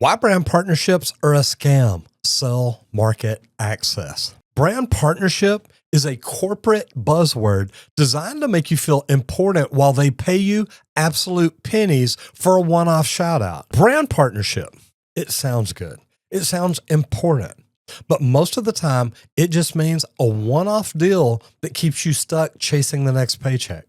Why brand partnerships are a scam. Sell market access. Brand partnership is a corporate buzzword designed to make you feel important while they pay you absolute pennies for a one-off shout out. Brand partnership, it sounds good. It sounds important. But most of the time, it just means a one-off deal that keeps you stuck chasing the next paycheck.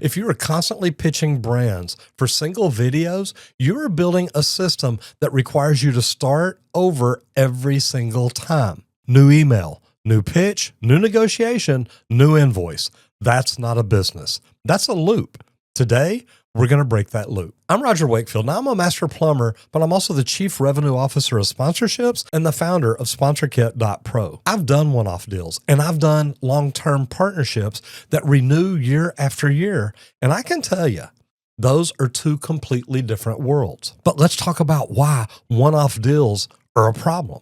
If you are constantly pitching brands for single videos, you are building a system that requires you to start over every single time. New email, new pitch, new negotiation, new invoice. That's not a business. That's a loop. Today, we're going to break that loop. I'm Roger Wakefield. Now, I'm a master plumber, but I'm also the chief revenue officer of sponsorships and the founder of SponsorKit.pro. I've done one-off deals and I've done long-term partnerships that renew year after year. And I can tell you, those are two completely different worlds. But let's talk about why one-off deals are a problem.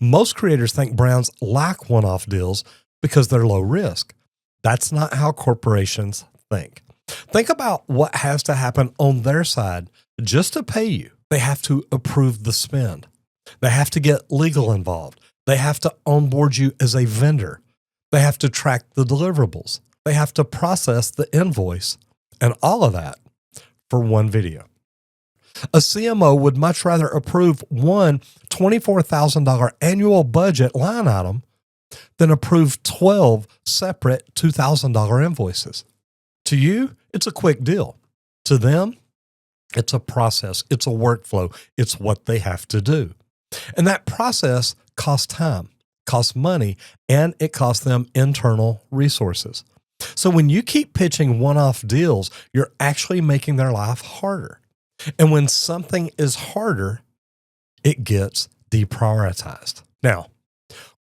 Most creators think brands like one-off deals because they're low risk. That's not how corporations think. Think about what has to happen on their side just to pay you. They have to approve the spend. They have to get legal involved. They have to onboard you as a vendor. They have to track the deliverables. They have to process the invoice, and all of that for one video. A CMO would much rather approve one $24,000 annual budget line item than approve 12 separate $2,000 invoices. To you, it's a quick deal. To them, it's a process. It's a workflow. It's what they have to do. And that process costs time, costs money, and it costs them internal resources. So when you keep pitching one-off deals, you're actually making their life harder. And when something is harder, it gets deprioritized. Now,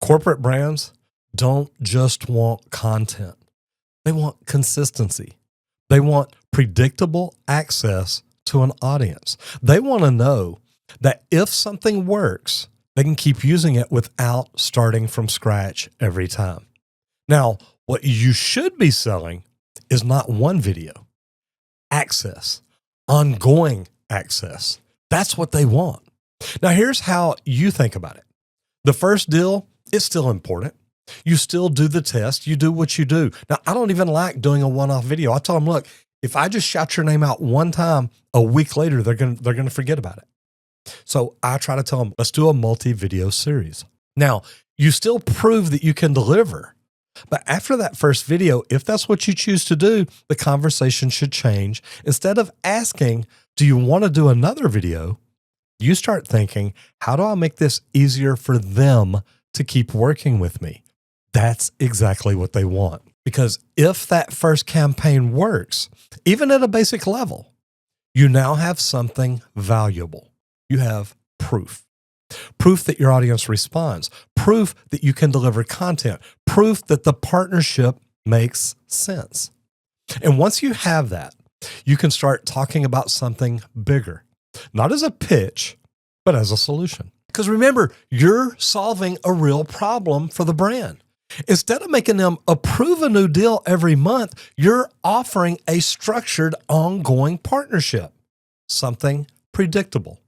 corporate brands don't just want content. They want consistency. They want predictable access to an audience. They want to know that if something works, they can keep using it without starting from scratch every time. Now, what you should be selling is not one video. Access, ongoing access. That's what they want. Now, here's how you think about it. The first deal is still important. You still do the test. You do what you do. Now, I don't even like doing a one-off video. I tell them, look, if I just shout your name out one time, a week later, they're going to forget about it. So I try to tell them, let's do a multi-video series. Now, you still prove that you can deliver. But after that first video, if that's what you choose to do, the conversation should change. Instead of asking, do you want to do another video? You start thinking, how do I make this easier for them to keep working with me? That's exactly what they want. Because if that first campaign works, even at a basic level, you now have something valuable. You have proof. Proof that your audience responds. Proof that you can deliver content. Proof that the partnership makes sense. And once you have that, you can start talking about something bigger. Not as a pitch, but as a solution. Because remember, you're solving a real problem for the brand. Instead of making them approve a new deal every month, you're offering a structured, ongoing partnership. Something predictable.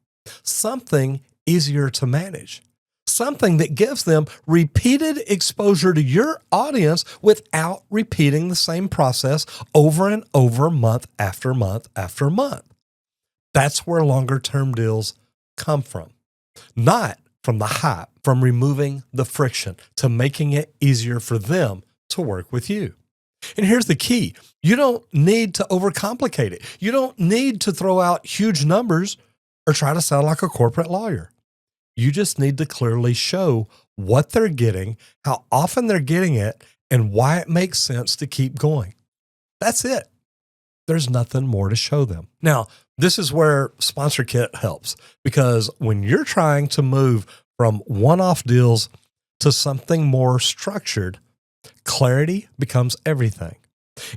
Something easier to manage. Something that gives them repeated exposure to your audience without repeating the same process over and over, month after month after month. That's where longer-term deals come from. Not from the hype, from removing the friction to making it easier for them to work with you. And here's the key. You don't need to overcomplicate it. You don't need to throw out huge numbers or try to sound like a corporate lawyer. You just need to clearly show what they're getting, how often they're getting it, and why it makes sense to keep going. That's it. There's nothing more to show them. Now, this is where SponsorKit helps, because when you're trying to move from one-off deals to something more structured, clarity becomes everything.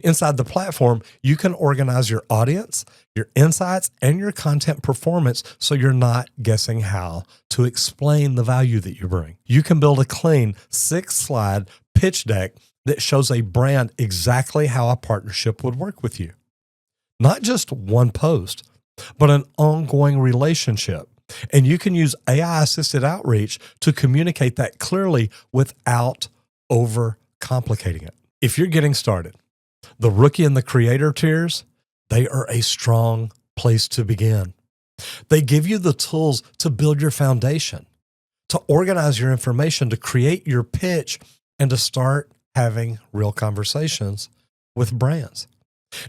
Inside the platform, you can organize your audience, your insights, and your content performance so you're not guessing how to explain the value that you bring. You can build a clean 6-slide pitch deck that shows a brand exactly how a partnership would work with you. Not just one post, but an ongoing relationship And you can use AI assisted outreach to communicate that clearly without overcomplicating it. If you're getting started, the rookie and the creator tiers, they are a strong place to begin. They give you the tools to build your foundation, to organize your information, to create your pitch, and to start having real conversations with brands.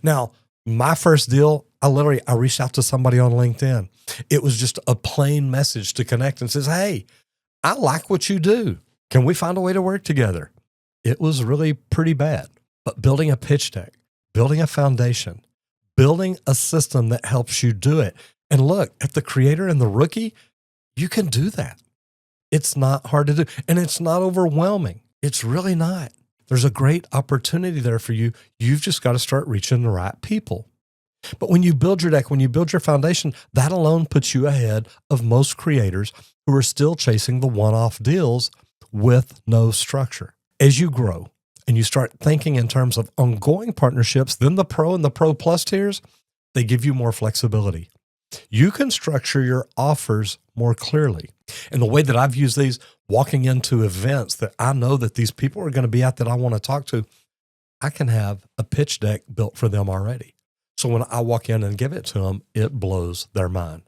Now, my first deal, I reached out to somebody on LinkedIn. It was just a plain message to connect and says, hey, I like what you do. Can we find a way to work together? It was really pretty bad. But building a pitch deck, building a foundation, building a system that helps you do it. And look, at the creator and the rookie, you can do that. It's not hard to do. And it's not overwhelming. It's really not. There's a great opportunity there for you. You've just got to start reaching the right people. But when you build your deck, when you build your foundation, that alone puts you ahead of most creators who are still chasing the one-off deals with no structure. As you grow and you start thinking in terms of ongoing partnerships, then the Pro and the Pro Plus tiers, they give you more flexibility. You can structure your offers more clearly. And the way that I've used these, walking into events that I know that these people are going to be at that I want to talk to, I can have a pitch deck built for them already. So when I walk in and give it to them, it blows their mind.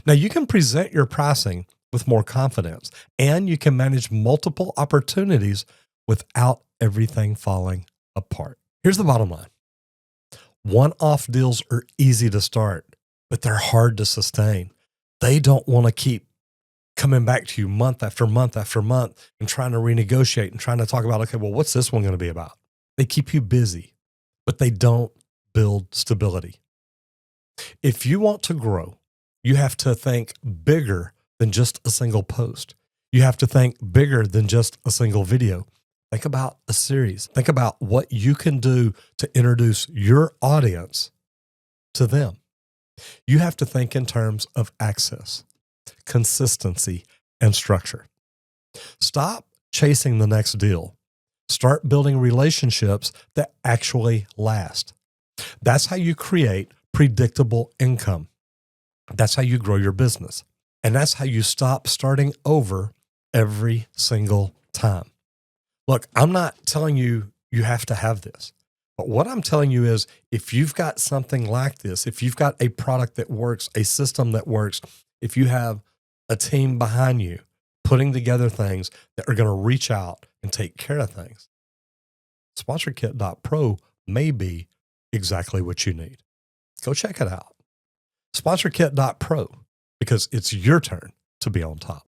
Now you can present your pricing with more confidence, and you can manage multiple opportunities without everything falling apart. Here's the bottom line. One-off deals are easy to start, but they're hard to sustain. They don't want to keep coming back to you month after month after month and trying to renegotiate and trying to talk about, okay, well, what's this one going to be about? They keep you busy, but they don't build stability. If you want to grow, you have to think bigger than just a single post. You have to think bigger than just a single video. Think about a series. Think about what you can do to introduce your audience to them. You have to think in terms of access, consistency, and structure. Stop chasing the next deal. Start building relationships that actually last. That's how you create predictable income. That's how you grow your business. And that's how you stop starting over every single time. Look, I'm not telling you you have to have this. But what I'm telling you is, if you've got something like this, if you've got a product that works, a system that works, if you have a team behind you putting together things that are going to reach out and take care of things, SponsorKit.pro may be exactly what you need. Go check it out. SponsorKit.pro, because it's your turn to be on top.